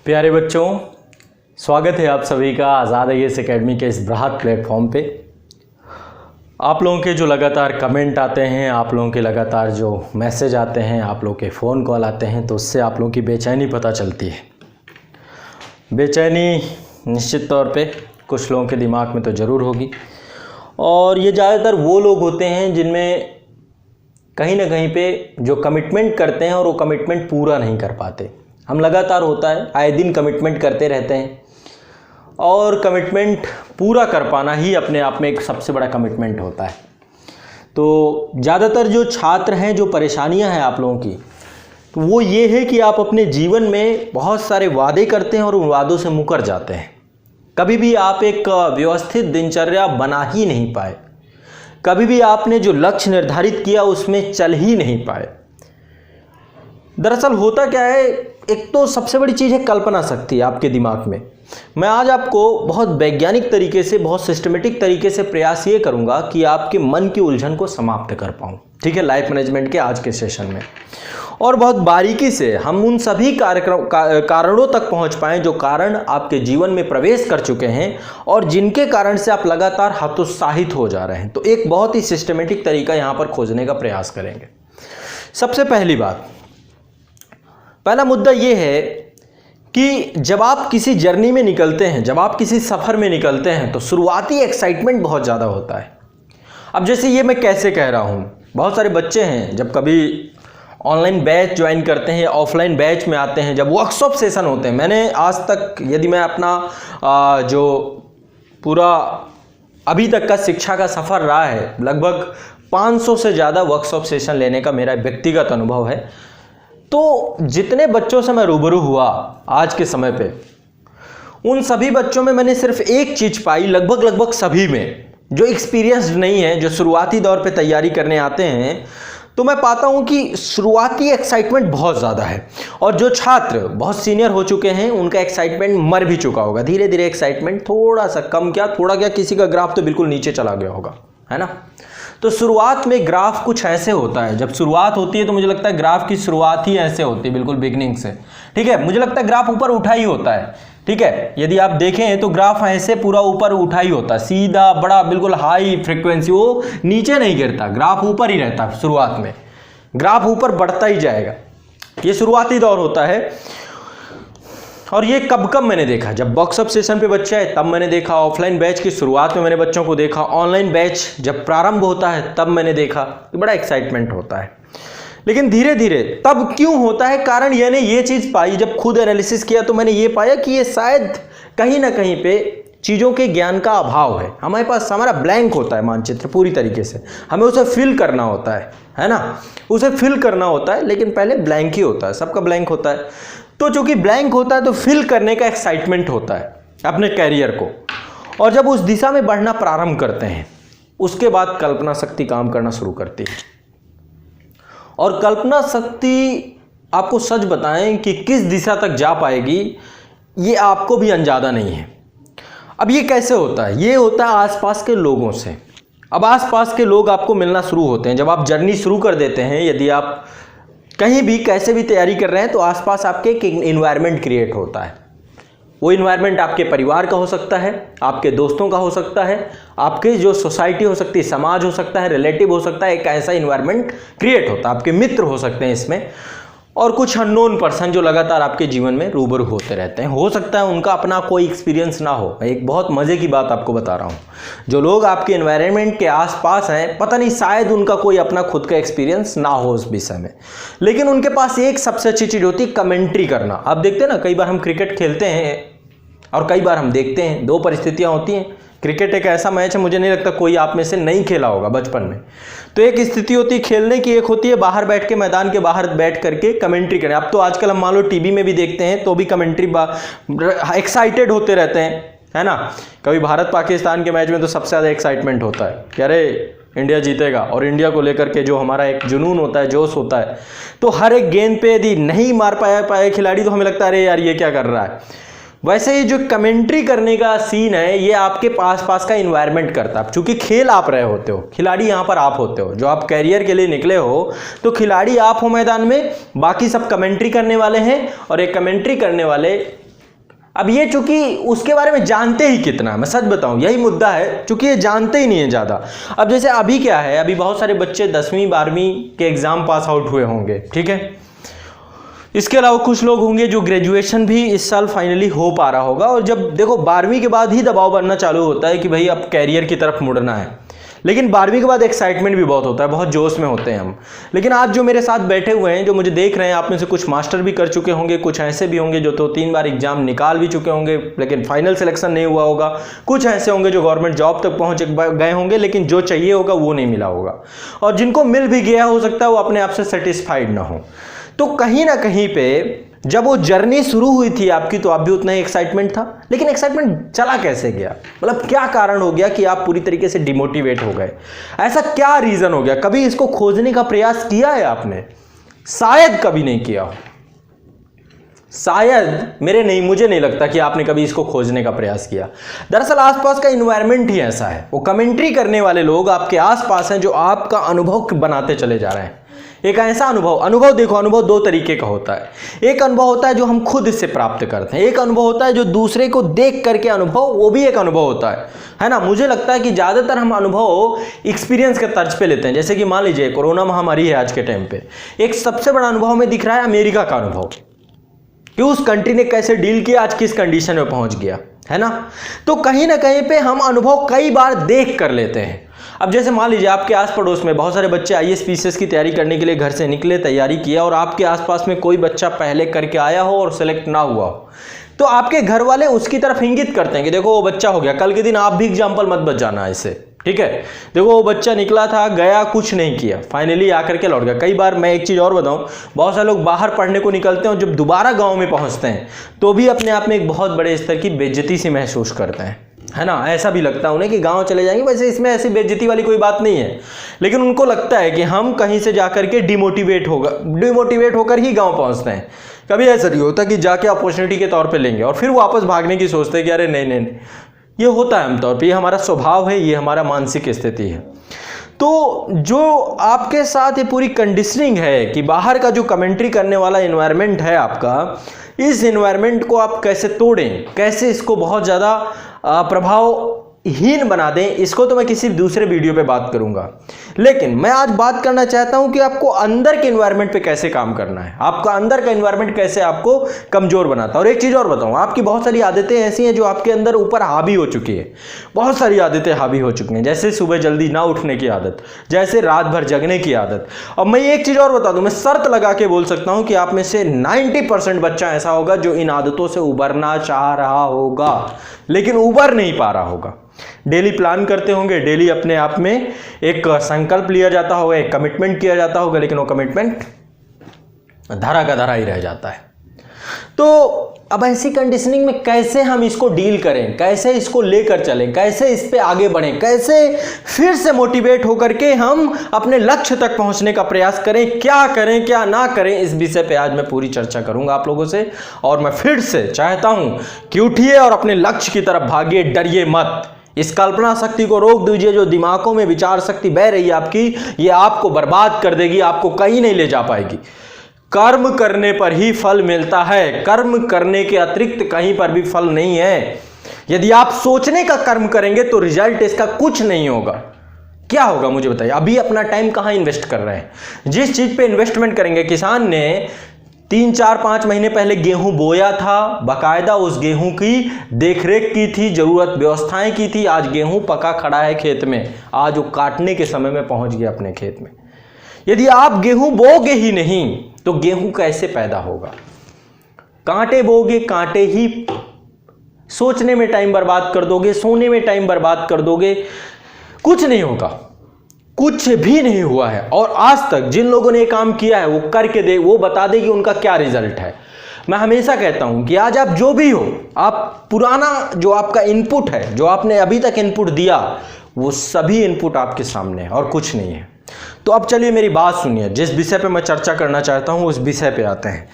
प्यारे बच्चों, स्वागत है आप सभी का आज़ाद आईएएस एकेडमी के इस बृहद प्लेटफॉर्म पे। आप लोगों के जो लगातार कमेंट आते हैं, आप लोगों के लगातार जो मैसेज आते हैं, आप लोगों के फ़ोन कॉल आते हैं, तो उससे आप लोगों की बेचैनी पता चलती है। बेचैनी निश्चित तौर पे कुछ लोगों के दिमाग में तो ज़रूर होगी, और ये ज़्यादातर वो लोग होते हैं जिनमें कहीं ना कहीं पे जो कमिटमेंट करते हैं और वो कमिटमेंट पूरा नहीं कर पाते। हम लगातार होता है आए दिन कमिटमेंट करते रहते हैं, और कमिटमेंट पूरा कर पाना ही अपने आप में एक सबसे बड़ा कमिटमेंट होता है। तो ज़्यादातर जो छात्र हैं, जो परेशानियां हैं आप लोगों की, तो वो ये है कि आप अपने जीवन में बहुत सारे वादे करते हैं और उन वादों से मुकर जाते हैं। कभी भी आप एक व्यवस्थित दिनचर्या बना ही नहीं पाए, कभी भी आपने जो लक्ष्य निर्धारित किया उसमें चल ही नहीं पाए। दरअसल होता क्या है, एक तो सबसे बड़ी चीज़ है कल्पना शक्ति आपके दिमाग में। मैं आज आपको बहुत वैज्ञानिक तरीके से, बहुत सिस्टमेटिक तरीके से प्रयास ये करूँगा कि आपके मन की उलझन को समाप्त कर पाऊँ, ठीक है, लाइफ मैनेजमेंट के आज के सेशन में। और बहुत बारीकी से हम उन सभी कारणों तक पहुँच पाएँ जो कारण आपके जीवन में प्रवेश कर चुके हैं और जिनके कारण से आप लगातार हतोत्साहित हो जा रहे हैं। तो एक बहुत ही सिस्टमेटिक तरीका यहाँ पर खोजने का प्रयास करेंगे। सबसे पहली बात, पहला मुद्दा ये है कि जब आप किसी जर्नी में निकलते हैं, जब आप किसी सफ़र में निकलते हैं, तो शुरुआती एक्साइटमेंट बहुत ज़्यादा होता है। अब जैसे ये मैं कैसे कह रहा हूँ, बहुत सारे बच्चे हैं जब कभी ऑनलाइन बैच ज्वाइन करते हैं, ऑफलाइन बैच में आते हैं, जब वर्कशॉप सेशन होते हैं। मैंने आज तक, यदि मैं अपना जो पूरा अभी तक का शिक्षा का सफ़र रहा है, लगभग 500 से ज़्यादा वर्कशॉप सेशन लेने का मेरा व्यक्तिगत अनुभव है। तो जितने बच्चों से मैं रूबरू हुआ आज के समय पे, उन सभी बच्चों में मैंने सिर्फ एक चीज़ पाई, लगभग सभी में, जो एक्सपीरियंस्ड नहीं है, जो शुरुआती दौर पे तैयारी करने आते हैं, तो मैं पाता हूं कि शुरुआती एक्साइटमेंट बहुत ज़्यादा है। और जो छात्र बहुत सीनियर हो चुके हैं उनका एक्साइटमेंट मर भी चुका होगा। धीरे धीरे एक्साइटमेंट थोड़ा सा कम, क्या थोड़ा क्या, किसी का ग्राफ तो बिल्कुल नीचे चला गया होगा, है ना। तो शुरुआत में ग्राफ कुछ ऐसे होता है, जब शुरुआत होती है तो मुझे लगता है ग्राफ की शुरुआत ही ऐसे होती है, बिल्कुल बिगनिंग से, ठीक है। मुझे लगता है ग्राफ ऊपर उठा ही होता है, ठीक है। यदि आप देखें तो ग्राफ ऐसे पूरा ऊपर उठा ही होता है, सीधा बड़ा बिल्कुल हाई फ्रीक्वेंसी, वो नीचे नहीं गिरता, ग्राफ ऊपर ही रहता है। शुरुआत में ग्राफ ऊपर बढ़ता ही जाएगा, ये शुरुआती दौर होता है। और ये कब मैंने देखा, जब वर्कशॉप सेशन पे बच्चे आए तब मैंने देखा, ऑफलाइन बैच की शुरुआत में मैंने बच्चों को देखा, ऑनलाइन बैच जब प्रारंभ होता है तब मैंने देखा कि बड़ा एक्साइटमेंट होता है। लेकिन धीरे धीरे तब क्यों होता है, कारण मैंने ये चीज़ पाई, जब खुद एनालिसिस किया तो मैंने ये पाया कि ये शायद कहीं ना कहीं पे चीज़ों के ज्ञान का अभाव है। हमारे पास, हमारा ब्लैंक होता है मानचित्र पूरी तरीके से, हमें उसे फिल करना होता है ना, उसे फिल करना होता है, लेकिन पहले ब्लैंक ही होता है, सबका ब्लैंक होता है। तो चूंकि ब्लैंक होता है तो फिल करने का एक्साइटमेंट होता है अपने कैरियर को, और जब उस दिशा में बढ़ना प्रारंभ करते हैं उसके बाद कल्पना शक्ति काम करना शुरू करती है। और कल्पना शक्ति, आपको सच बताएं कि किस दिशा तक जा पाएगी ये आपको भी अंदाजा नहीं है। अब ये कैसे होता है, ये होता है आसपास के लोगों से। अब आसपास के लोग आपको मिलना शुरू होते हैं जब आप जर्नी शुरू कर देते हैं। यदि आप कहीं भी कैसे भी तैयारी कर रहे हैं तो आसपास आपके एक इन्वायरमेंट क्रिएट होता है। वो इन्वायरमेंट आपके परिवार का हो सकता है, आपके दोस्तों का हो सकता है, आपके जो सोसाइटी हो सकती है, समाज हो सकता है, रिलेटिव हो सकता है, एक ऐसा इन्वायरमेंट क्रिएट होता है। आपके मित्र हो सकते हैं इसमें, और कुछ अननोन पर्सन जो लगातार आपके जीवन में रूबरू होते रहते हैं। हो सकता है उनका अपना कोई एक्सपीरियंस ना हो। मैं एक बहुत मज़े की बात आपको बता रहा हूँ, जो लोग आपके एनवायरनमेंट के आसपास हैं, पता नहीं शायद उनका कोई अपना खुद का एक्सपीरियंस ना हो उस विषय में, लेकिन उनके पास एक सबसे अच्छी चीज़ होती है, कमेंट्री करना। आप देखते हैं ना, कई बार हम क्रिकेट खेलते हैं और कई बार हम देखते हैं, दो परिस्थितियाँ होती हैं। क्रिकेट एक ऐसा मैच है, मुझे नहीं लगता कोई आप में से नहीं खेला होगा बचपन में। तो एक स्थिति होती है खेलने की, एक होती है बाहर बैठ के, मैदान के बाहर बैठ करके कमेंट्री करें। अब तो आजकल हम मान लो टीवी में भी देखते हैं तो भी कमेंट्री एक्साइटेड होते रहते हैं, है ना। कभी भारत पाकिस्तान के मैच में तो सबसे ज़्यादा एक्साइटमेंट होता है कि अरे इंडिया जीतेगा, और इंडिया को लेकर के जो हमारा एक जुनून होता है, जोश होता है। तो हर एक गेंद पे यदि नहीं मार पाया खिलाड़ी तो हमें लगता है अरे यार ये क्या कर रहा है। वैसे ही जो कमेंट्री करने का सीन है, ये आपके पास का इन्वायरमेंट करता है। चूंकि खेल आप रहे होते हो, खिलाड़ी यहाँ पर आप होते हो, जो आप कैरियर के लिए निकले हो, तो खिलाड़ी आप हो मैदान में, बाकी सब कमेंट्री करने वाले हैं। और एक कमेंट्री करने वाले अब ये चूंकि उसके बारे में जानते ही कितना, मैं सच बताऊं यही मुद्दा है, चूंकि ये जानते ही नहीं है ज़्यादा। अब जैसे अभी क्या है, अभी बहुत सारे बच्चे 10वीं 12वीं के एग्ज़ाम पास आउट हुए होंगे, ठीक है। इसके अलावा कुछ लोग होंगे जो ग्रेजुएशन भी इस साल फाइनली हो पा रहा होगा। और जब देखो 12वीं के बाद ही दबाव बनना चालू होता है कि भाई अब कैरियर की तरफ मुड़ना है, लेकिन 12वीं के बाद एक्साइटमेंट भी बहुत होता है, बहुत जोश में होते हैं हम। लेकिन आज जो मेरे साथ बैठे हुए हैं, जो मुझे देख रहे हैं, आप में से कुछ मास्टर भी कर चुके होंगे, कुछ ऐसे भी होंगे जो 2-3 बार एग्जाम निकाल भी चुके होंगे लेकिन फाइनल सिलेक्शन नहीं हुआ होगा, कुछ ऐसे होंगे जो गवर्नमेंट जॉब तक पहुंच गए होंगे लेकिन जो चाहिए होगा वो नहीं मिला होगा, और जिनको मिल भी गया हो सकता है वो अपने आप से सेटिस्फाइड ना हो। तो कहीं ना कहीं पे जब वो जर्नी शुरू हुई थी आपकी, तो आप भी उतना ही एक्साइटमेंट था, लेकिन एक्साइटमेंट चला कैसे गया? मतलब क्या कारण हो गया कि आप पूरी तरीके से डिमोटिवेट हो गए? ऐसा क्या रीजन हो गया? कभी इसको खोजने का प्रयास किया है आपने? शायद कभी नहीं किया हो, शायद मुझे नहीं लगता कि आपने कभी इसको खोजने का प्रयास किया। दरअसल आसपास का इन्वायरमेंट ही ऐसा है, वो कमेंट्री करने वाले लोग आपके आसपास हैं जो आपका अनुभव बनाते चले जा रहे हैं। एक ऐसा अनुभव देखो, अनुभव 2 तरीके का होता है। एक अनुभव होता है जो हम खुद इससे प्राप्त करते हैं, एक अनुभव होता है जो दूसरे को देख करके अनुभव, वो भी एक अनुभव होता है ना। मुझे लगता है कि ज़्यादातर हम अनुभव एक्सपीरियंस के तर्ज पे लेते हैं। जैसे कि मान लीजिए कोरोना महामारी है आज के टाइम पे, एक सबसे बड़ा अनुभव में दिख रहा है अमेरिका का अनुभव, कि उस कंट्री ने कैसे डील किया, आज किस कंडीशन में पहुंच गया, है ना। तो कहीं ना कहीं पे हम अनुभव कई बार देख कर लेते हैं। अब जैसे मान लीजिए आपके आस पड़ोस में बहुत सारे बच्चे IAS PCS की तैयारी करने के लिए घर से निकले, तैयारी किया, और आपके आसपास में कोई बच्चा पहले करके आया हो और सेलेक्ट ना हुआ हो, तो आपके घर वाले उसकी तरफ इंगित करते हैं कि देखो वो बच्चा हो गया, कल के दिन आप भी एग्जाम्पल मत बच जाना इससे, ठीक है। देखो वो बच्चा निकला था, गया, कुछ नहीं किया, फाइनली आकर के लौट गया। कई बार मैं एक चीज़ और बताऊं, बहुत सारे लोग बाहर पढ़ने को निकलते हैं और जब दोबारा गाँव में पहुँचते हैं तो भी अपने आप में एक बहुत बड़े स्तर की बेइज्जती सी महसूस करते हैं, है ना। ऐसा भी लगता है उन्हें कि गांव चले जाएंगे, वैसे इसमें ऐसी बेइज्जती वाली कोई बात नहीं है, लेकिन उनको लगता है कि हम कहीं से जाकर के डिमोटिवेट होकर ही गांव पहुंचते हैं। कभी ऐसा नहीं होता कि जाके अपॉर्चुनिटी के तौर पे लेंगे और फिर वापस भागने की सोचते हैं कि अरे नहीं, ये होता है आमतौर पर, ये हमारा स्वभाव है, ये हमारा मानसिक स्थिति है। तो जो आपके साथ ये पूरी कंडीशनिंग है कि बाहर का जो कमेंट्री करने वाला एनवायरनमेंट है आपका, इस एनवायरनमेंट को आप कैसे तोड़ें, कैसे इसको बहुत ज़्यादा प्रभावहीन बना दें, इसको तो मैं किसी दूसरे वीडियो पे बात करूंगा। लेकिन मैं आज बात करना चाहता हूं कि आपको अंदर के एनवायरनमेंट पे कैसे काम करना है, आपका अंदर का एनवायरनमेंट कैसे आपको कमजोर बनाता है। और एक चीज़ और बताऊं, आपकी बहुत सारी आदतें ऐसी हैं जो आपके अंदर ऊपर हावी हो चुकी है, बहुत सारी आदतें हावी हो चुकी हैं, जैसे सुबह जल्दी ना उठने की आदत, जैसे रात भर जगने की आदत। और मैं एक चीज़ और बता दूं, मैं शर्त लगा के बोल सकता हूं कि आप में से 90% बच्चा ऐसा होगा जो इन आदतों से उबरना चाह रहा होगा लेकिन उबर नहीं पा रहा होगा। डेली प्लान करते होंगे, डेली अपने आप में एक संकल्प लिया जाता होगा, एक कमिटमेंट किया जाता होगा, लेकिन वो कमिटमेंट धरा का धरा ही रह जाता है। तो अब ऐसी कंडीशनिंग में कैसे हम इसको डील करें, कैसे इसको लेकर चलें, कैसे इस पे आगे बढ़ें, कैसे फिर से मोटिवेट होकर के हम अपने लक्ष्य तक पहुंचने का प्रयास करें, क्या करें क्या ना करें, इस विषय पे आज मैं पूरी चर्चा करूंगा आप लोगों से। और मैं फिर से चाहता हूं कि उठिए और अपने लक्ष्य की तरफ भागिए, डरिए मत। इस कल्पना शक्ति को रोक दीजिए जो दिमागों में विचार शक्ति बह रही है आपकी, ये आपको बर्बाद कर देगी, आपको कहीं नहीं ले जा पाएगी। कर्म करने पर ही फल मिलता है, कर्म करने के अतिरिक्त कहीं पर भी फल नहीं है। यदि आप सोचने का कर्म करेंगे तो रिजल्ट इसका कुछ नहीं होगा। क्या होगा मुझे बताइए। अभी अपना टाइम कहाँ इन्वेस्ट कर रहे हैं? जिस चीज पे इन्वेस्टमेंट करेंगे, किसान ने 3-4-5 महीने पहले गेहूं बोया था, बाकायदा उस गेहूं की देखरेख की थी, जरूरत व्यवस्थाएं की थी, आज गेहूं पका खड़ा है खेत में, आज वो काटने के समय में पहुंच गया अपने खेत में। यदि आप गेहूं बोगे ही नहीं तो गेहूं कैसे पैदा होगा? कांटे बोगे, कांटे ही सोचने में टाइम बर्बाद कर दोगे, सोने में टाइम बर्बाद कर दोगे, कुछ नहीं होगा, कुछ भी नहीं हुआ है। और आज तक जिन लोगों ने काम किया है वो करके दे, वो बता दे कि उनका क्या रिजल्ट है। मैं हमेशा कहता हूं कि आज आप जो भी हो, आप पुराना जो आपका इनपुट है, जो आपने अभी तक इनपुट दिया, वो सभी इनपुट आपके सामने है और कुछ नहीं है। तो अब चलिए मेरी बात सुनिए, जिस विषय पे मैं चर्चा करना चाहता हूं उस विषय पे आते हैं।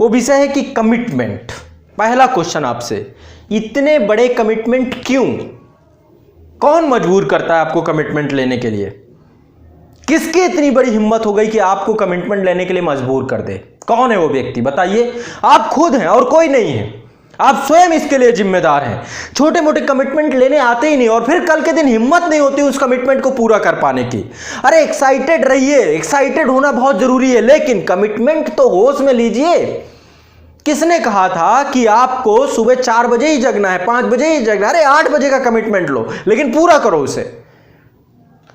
वो विषय है कि कमिटमेंट। पहला क्वेश्चन आपसे, इतने बड़े कमिटमेंट क्यों? कौन मजबूर करता है आपको कमिटमेंट लेने के लिए? किसकी इतनी बड़ी हिम्मत हो गई कि आपको कमिटमेंट लेने के लिए मजबूर कर दे? कौन है वो व्यक्ति बताइए? आप खुद हैं और कोई नहीं है। आप स्वयं इसके लिए जिम्मेदार हैं। छोटे मोटे कमिटमेंट लेने आते ही नहीं और फिर कल के दिन हिम्मत नहीं होती उस कमिटमेंट को पूरा कर पाने की। अरे एक्साइटेड रहिए, एक्साइटेड होना बहुत जरूरी है, लेकिन कमिटमेंट तो होश में लीजिए। किसने कहा था कि आपको सुबह 4 बजे ही जगना है, 5 बजे ही जगना है? अरे 8 बजे का कमिटमेंट लो, लेकिन पूरा करो। उसे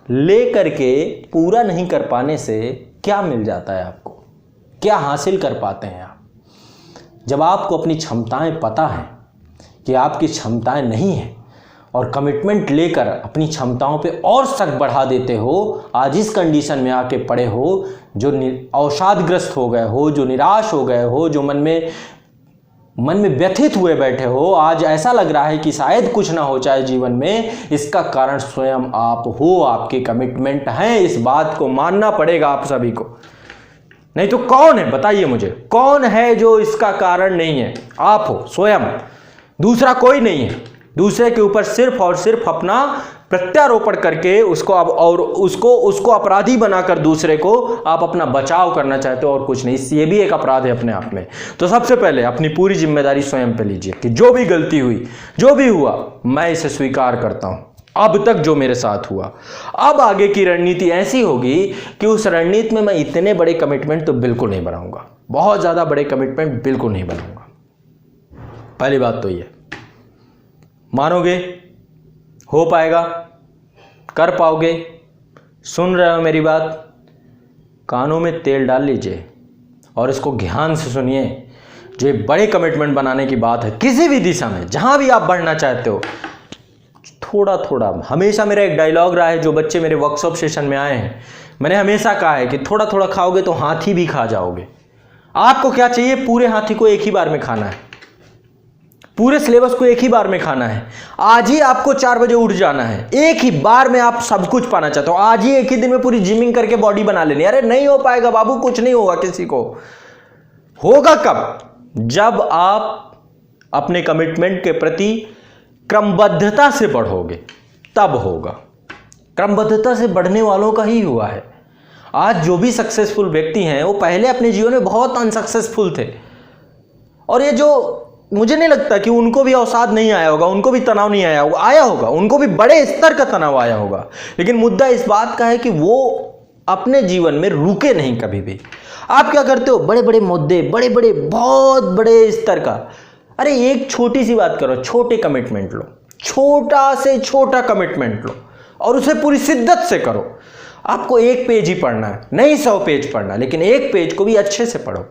लेकर के पूरा नहीं कर पाने से क्या मिल जाता है आपको, क्या हासिल कर पाते हैं आप? जब आपको अपनी क्षमताएं पता है कि आपकी क्षमताएं नहीं हैं और कमिटमेंट लेकर अपनी क्षमताओं पे और शक बढ़ा देते हो, आज इस कंडीशन में आके पड़े हो, जो अवसादग्रस्त हो गए हो, जो निराश हो गए हो, जो मन में व्यथित हुए बैठे हो, आज ऐसा लग रहा है कि शायद कुछ ना हो जाए जीवन में, इसका कारण स्वयं आप हो। आपके कमिटमेंट हैं, इस बात को मानना पड़ेगा आप सभी को। नहीं तो कौन है, बताइए मुझे, कौन है जो इसका कारण नहीं है? आप हो स्वयं, दूसरा कोई नहीं है। दूसरे के ऊपर सिर्फ और सिर्फ अपना प्रत्यारोपण करके उसको अब और उसको अपराधी बनाकर दूसरे को आप अपना बचाव करना चाहते हो और कुछ नहीं। ये भी एक अपराध है अपने आप में। तो सबसे पहले अपनी पूरी जिम्मेदारी स्वयं पे लीजिए कि जो भी गलती हुई, जो भी हुआ, मैं इसे स्वीकार करता हूं, अब तक जो मेरे साथ हुआ। अब आगे की रणनीति ऐसी होगी कि उस रणनीति में मैं इतने बड़े कमिटमेंट तो बिल्कुल नहीं बनाऊंगा, बहुत ज़्यादा बड़े कमिटमेंट बिल्कुल नहीं बनाऊंगा। पहली बात तो ये, मानोगे? हो पाएगा? कर पाओगे? सुन रहे हो मेरी बात? कानों में तेल डाल लीजिए और इसको ध्यान से सुनिए। जो ये बड़े कमिटमेंट बनाने की बात है, किसी भी दिशा में जहां भी आप बढ़ना चाहते हो, थोड़ा थोड़ा, हमेशा मेरा एक डायलॉग रहा है, जो बच्चे मेरे वर्कशॉप सेशन में आए हैं, मैंने हमेशा कहा है कि थोड़ा थोड़ा खाओगे तो हाथी भी खा जाओगे। आपको क्या चाहिए? पूरे हाथी को एक ही बार में खाना है, पूरे सिलेबस को एक ही बार में खाना है। आज ही आपको 4 बजे उठ जाना है, एक ही बार में आप सब कुछ पाना चाहते हो। आज ही एक ही दिन में पूरी जिमिंग करके बॉडी बना लेनी। अरे नहीं हो पाएगा बाबू, कुछ नहीं होगा किसी को। होगा कब? जब आप अपने कमिटमेंट के प्रति क्रमबद्धता से बढ़ोगे, तब होगा। क्रमबद्धता से बढ़ने वालों का ही हुआ है। आज जो भी सक्सेसफुल व्यक्ति हैं, वो पहले अपने जीवन में बहुत अनसक्सेसफुल थे, और ये जो, मुझे नहीं लगता कि उनको भी अवसाद नहीं आया होगा, उनको भी तनाव नहीं आया होगा, आया होगा, उनको भी बड़े स्तर का तनाव आया होगा, लेकिन मुद्दा इस बात का है कि वो अपने जीवन में रुके नहीं कभी भी। आप क्या करते हो? बड़े बड़े मुद्दे, बड़े बड़े, बहुत बड़े स्तर का। अरे एक छोटी सी बात करो, छोटे कमिटमेंट लो, छोटा से छोटा कमिटमेंट लो और उसे पूरी शिद्दत से करो। आपको 1 पेज ही पढ़ना है, नहीं 100 पेज पढ़ना, लेकिन 1 पेज को भी अच्छे से पढ़ो।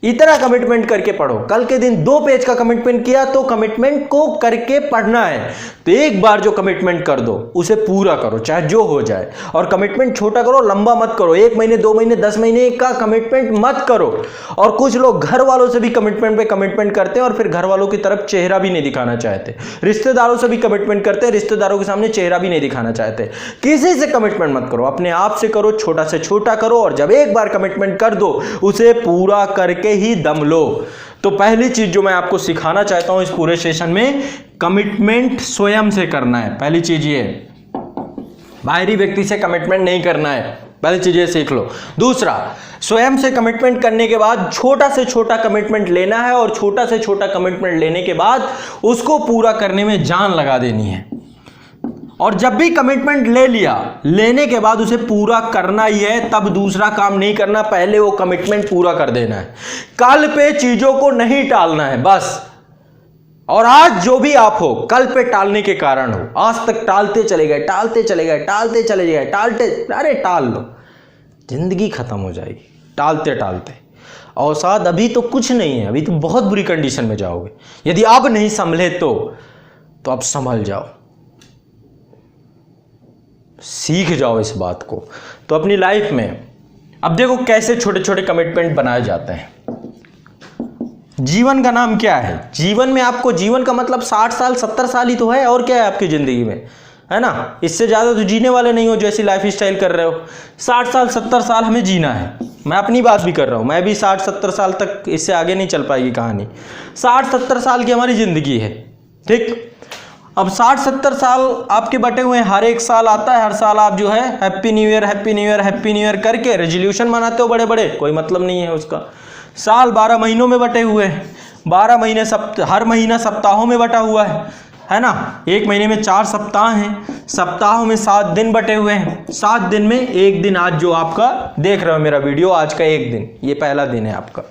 इतना कमिटमेंट करके पढ़ो। कल के दिन 2 पेज का कमिटमेंट किया तो कमिटमेंट को करके पढ़ना है। तो एक बार जो कमिटमेंट कर दो उसे पूरा करो, चाहे जो हो जाए। और कमिटमेंट छोटा करो, लंबा मत करो। 1 महीने, 2 महीने, 10 महीने का कमिटमेंट मत करो। और कुछ लोग घर वालों से भी कमिटमेंट पे कमिटमेंट करते हैं और फिर घर वालों की तरफ चेहरा भी नहीं दिखाना चाहते। रिश्तेदारों से भी कमिटमेंट करते हैं, रिश्तेदारों के सामने चेहरा भी नहीं दिखाना चाहते। किसी से कमिटमेंट मत करो, अपने आप से करो, छोटा से छोटा करो। और जब एक बार कमिटमेंट कर दो, उसे पूरा करके ही दम लो। तो पहली चीज जो मैं आपको सिखाना चाहता हूं इस पूरे सेशन में, कमिटमेंट स्वयं से करना है। पहली चीज ये, बाहरी व्यक्ति से कमिटमेंट नहीं करना है। पहली चीज ये सीख लो। दूसरा, स्वयं से कमिटमेंट करने के बाद छोटा से छोटा कमिटमेंट लेना है और छोटा से छोटा कमिटमेंट लेने के बाद उसको पूरा करने में जान लगा देनी है। और जब भी कमिटमेंट ले लिया, लेने के बाद उसे पूरा करना ही है, तब दूसरा काम नहीं करना, पहले वो कमिटमेंट पूरा कर देना है। कल पे चीजों को नहीं टालना है बस। और आज जो भी आप हो, कल पे टालने के कारण हो। आज तक टालते चले गए, टालते चले गए, टालते चले गए, अरे टाल लो, जिंदगी खत्म हो जाएगी टालते टालते। अवसाद अभी तो कुछ नहीं है, अभी तो बहुत बुरी कंडीशन में जाओगे। यदि अब नहीं संभले तो अब संभल जाओ, सीख जाओ इस बात को। तो अपनी लाइफ में अब देखो कैसे छोटे छोटे कमिटमेंट बनाए जाते हैं। जीवन का नाम क्या है? जीवन में आपको, जीवन का मतलब 60 साल 70 साल ही तो है, और क्या है आपकी जिंदगी में, है ना? इससे ज्यादा तो जीने वाले नहीं हो जो ऐसी लाइफ स्टाइल कर रहे हो। 60 साल 70 साल हमें जीना है। मैं अपनी बात भी कर रहा हूं, मैं भी 60-70 साल तक, इससे आगे नहीं चल पाएगी कहानी। 60-70 साल की हमारी जिंदगी है, ठीक। अब 60-70 साल आपके बटे हुए हैं, हर एक साल आता है, हर साल आप जो है happy new year, happy new year, happy new year करके रेजोल्यूशन बनाते हो बड़े बड़े, कोई मतलब नहीं है उसका। साल 12 महीनों में बटे हुए हैं, 12 महीने हर महीना सप्ताहों में बटा हुआ है ना। एक महीने में 4 सप्ताह हैं, सप्ताहों में 7 दिन बटे हुए हैं। 7 दिन में एक दिन आज जो आपका देख रहे हो मेरा वीडियो, आज का एक दिन, ये पहला दिन है आपका,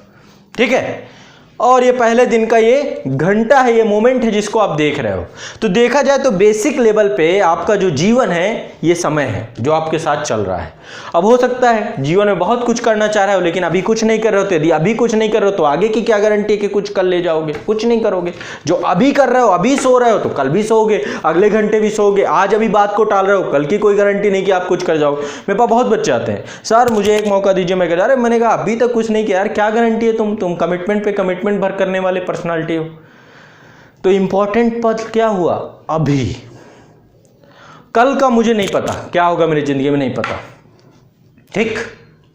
ठीक है। और ये पहले दिन का ये घंटा है, ये मोमेंट है जिसको आप देख रहे हो। तो देखा जाए तो बेसिक लेवल पे आपका जो जीवन है ये समय है जो आपके साथ चल रहा है। अब हो सकता है जीवन में बहुत कुछ करना चाह रहे हो लेकिन अभी कुछ नहीं कर रहे हो, तो यदि अभी कुछ नहीं कर रहे हो तो आगे की क्या गारंटी है कि कुछ कर ले जाओगे? कुछ नहीं करोगे। जो अभी कर रहे हो, अभी सो रहे हो तो कल भी सोओगे, अगले घंटे भी सोओगे। आज अभी बात को टाल रहे हो, कल की कोई गारंटी नहीं कि आप कुछ कर जाओगे। मेरे पास बहुत बच्चे आते हैं, सर मुझे एक मौका दीजिए। मैं कह रहा, अरे मैंने कहा अभी तक कुछ नहीं किया यार, क्या गारंटी है? तुम कमिटमेंट पे कमिटमेंट भर करने वाले पर्सनालिटी हो। तो इंपॉर्टेंट पद क्या हुआ? अभी। कल का मुझे नहीं पता क्या होगा मेरी जिंदगी में, नहीं पता, ठीक।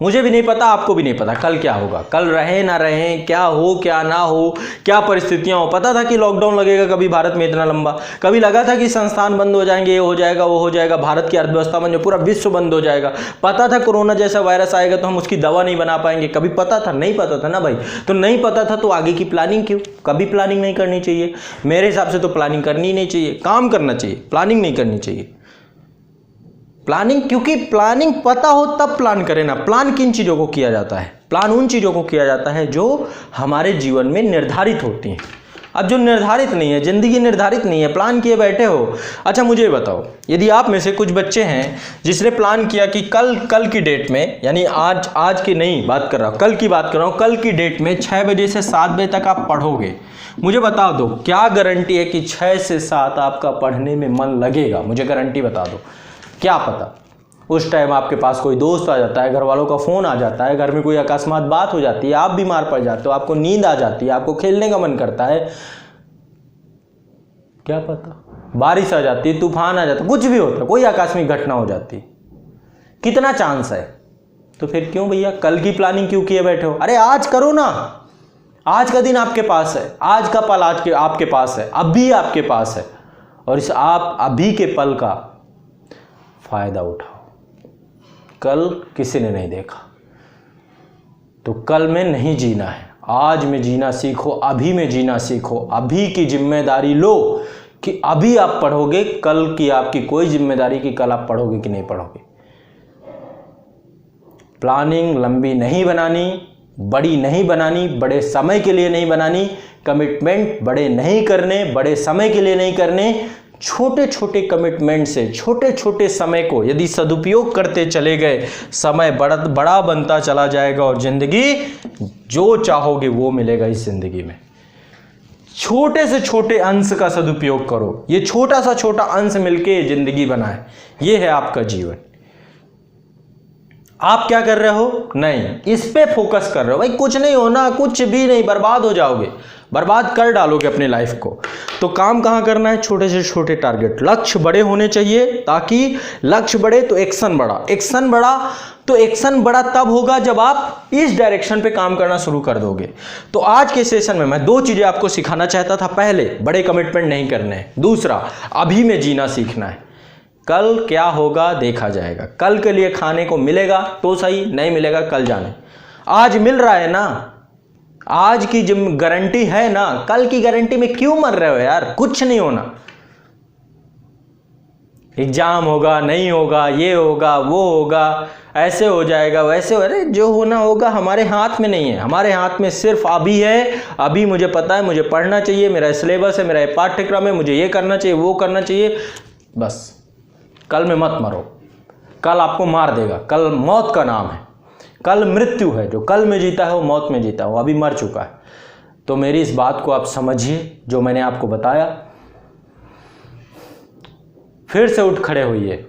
मुझे भी नहीं पता, आपको भी नहीं पता कल क्या होगा, कल रहे ना रहे, क्या हो क्या ना हो, क्या परिस्थितियां हो। पता था कि लॉकडाउन लगेगा कभी भारत में इतना लंबा, कभी लगा था कि संस्थान बंद हो जाएंगे, ये हो जाएगा वो हो जाएगा, भारत की अर्थव्यवस्था बंद, पूरा विश्व बंद हो जाएगा। पता था कोरोना जैसा वायरस आएगा तो हम उसकी दवा नहीं बना पाएंगे, कभी पता था? नहीं पता था ना भाई। तो नहीं पता था तो आगे की प्लानिंग क्यों? कभी प्लानिंग नहीं करनी चाहिए मेरे हिसाब से। तो प्लानिंग करनी ही नहीं चाहिए, काम करना चाहिए, प्लानिंग नहीं करनी चाहिए। प्लानिंग, क्योंकि प्लानिंग पता हो तब प्लान करें ना। प्लान किन चीज़ों को किया जाता है? प्लान उन चीज़ों को किया जाता है जो हमारे जीवन में निर्धारित होती हैं। अब जो निर्धारित नहीं है, जिंदगी निर्धारित नहीं है, प्लान किए बैठे हो। अच्छा मुझे बताओ, यदि आप में से कुछ बच्चे हैं जिसने प्लान किया कि कल की डेट में, यानी आज की नहीं बात कर रहा हूँ, कल की बात कर रहा हूँ, कल की डेट में 6 बजे से 7 बजे तक आप पढ़ोगे। मुझे बता दो क्या गारंटी है कि 6 से 7 आपका पढ़ने में मन लगेगा? मुझे गारंटी बता दो। क्या पता उस टाइम आपके पास कोई दोस्त आ जाता है, घर वालों का फ़ोन आ जाता है, घर में कोई अकस्मात बात हो जाती है, आप बीमार पड़ जाते हो, आपको नींद आ जाती है, आपको खेलने का मन करता है, क्या पता बारिश आ जाती है, तूफान आ जाता है, कुछ भी होता है, कोई आकस्मिक घटना हो जाती है। कितना चांस है? तो फिर क्यों भैया कल की प्लानिंग क्यों किए बैठे हो? अरे आज करो ना, आज का दिन आपके पास है, आज का पल आपके पास है, अभी आपके पास है, और इस आप अभी के पल का फायदा उठाओ। कल किसी ने नहीं देखा, तो कल में नहीं जीना है, आज में जीना सीखो, अभी में जीना सीखो, अभी की जिम्मेदारी लो कि अभी आप पढ़ोगे, कल की आपकी कोई जिम्मेदारी कि कल आप पढ़ोगे कि नहीं पढ़ोगे। प्लानिंग लंबी नहीं बनानी, बड़ी नहीं बनानी, बड़े समय के लिए नहीं बनानी, कमिटमेंट बड़े नहीं करने, बड़े समय के लिए नहीं करने, छोटे छोटे कमिटमेंट से, छोटे छोटे समय को यदि सदुपयोग करते चले गए, समय बड़ा बनता चला जाएगा और जिंदगी जो चाहोगे वो मिलेगा इस जिंदगी में। छोटे से छोटे अंश का सदुपयोग करो, ये छोटा सा छोटा अंश मिलके जिंदगी बनाए, ये है आपका जीवन। आप क्या कर रहे हो? नहीं, इस पे फोकस कर रहे हो। भाई कुछ नहीं होना, कुछ भी नहीं, बर्बाद हो जाओगे, बर्बाद कर डालोगे अपने लाइफ को। तो काम कहाँ करना है? छोटे से छोटे टारगेट, लक्ष्य बड़े होने चाहिए, ताकि लक्ष्य बड़े तो एक्शन बड़ा, एक्शन बड़ा तो एक्शन बड़ा तब होगा जब आप इस डायरेक्शन पे काम करना शुरू कर दोगे। तो आज के सेशन में मैं 2 चीजें आपको सिखाना चाहता था। पहले, बड़े कमिटमेंट नहीं करने हैं। दूसरा, अभी में जीना सीखना है। कल क्या होगा देखा जाएगा, कल के लिए खाने को मिलेगा तो सही, नहीं मिलेगा कल जाने। आज मिल रहा है ना, आज की गारंटी है ना, कल की गारंटी में क्यों मर रहे हो यार? कुछ नहीं होना, एग्जाम होगा, नहीं होगा, ये होगा, वो होगा, ऐसे हो जाएगा, वैसे हो, अरे जो होना होगा हमारे हाथ में नहीं है। हमारे हाथ में सिर्फ अभी है। अभी मुझे पता है मुझे पढ़ना चाहिए, मेरा सिलेबस है, मेरा पाठ्यक्रम है, मुझे ये करना चाहिए, वो करना चाहिए, बस। कल में मत मरो, कल आपको मार देगा, कल मौत का नाम है, कल मृत्यु है। जो कल में जीता है वो मौत में जीता है, वो अभी मर चुका है। तो मेरी इस बात को आप समझिए जो मैंने आपको बताया, फिर से उठ खड़े होइए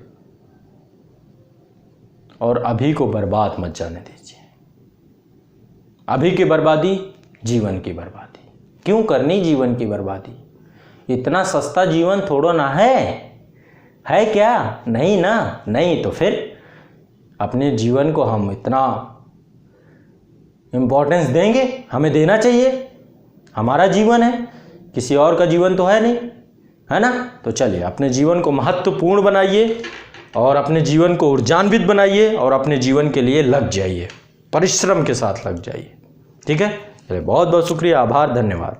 और अभी को बर्बाद मत जाने दीजिए। अभी की बर्बादी जीवन की बर्बादी। क्यों करनी जीवन की बर्बादी? इतना सस्ता जीवन थोड़ा ना है क्या? नहीं ना, नहीं तो फिर अपने जीवन को हम इतना इम्पोर्टेंस देंगे? हमें देना चाहिए, हमारा जीवन है, किसी और का जीवन तो है नहीं, है ना? तो चलिए अपने जीवन को महत्वपूर्ण बनाइए और अपने जीवन को ऊर्जान्वित बनाइए और अपने जीवन के लिए लग जाइए, परिश्रम के साथ लग जाइए। ठीक है, चलिए बहुत बहुत शुक्रिया, आभार, धन्यवाद।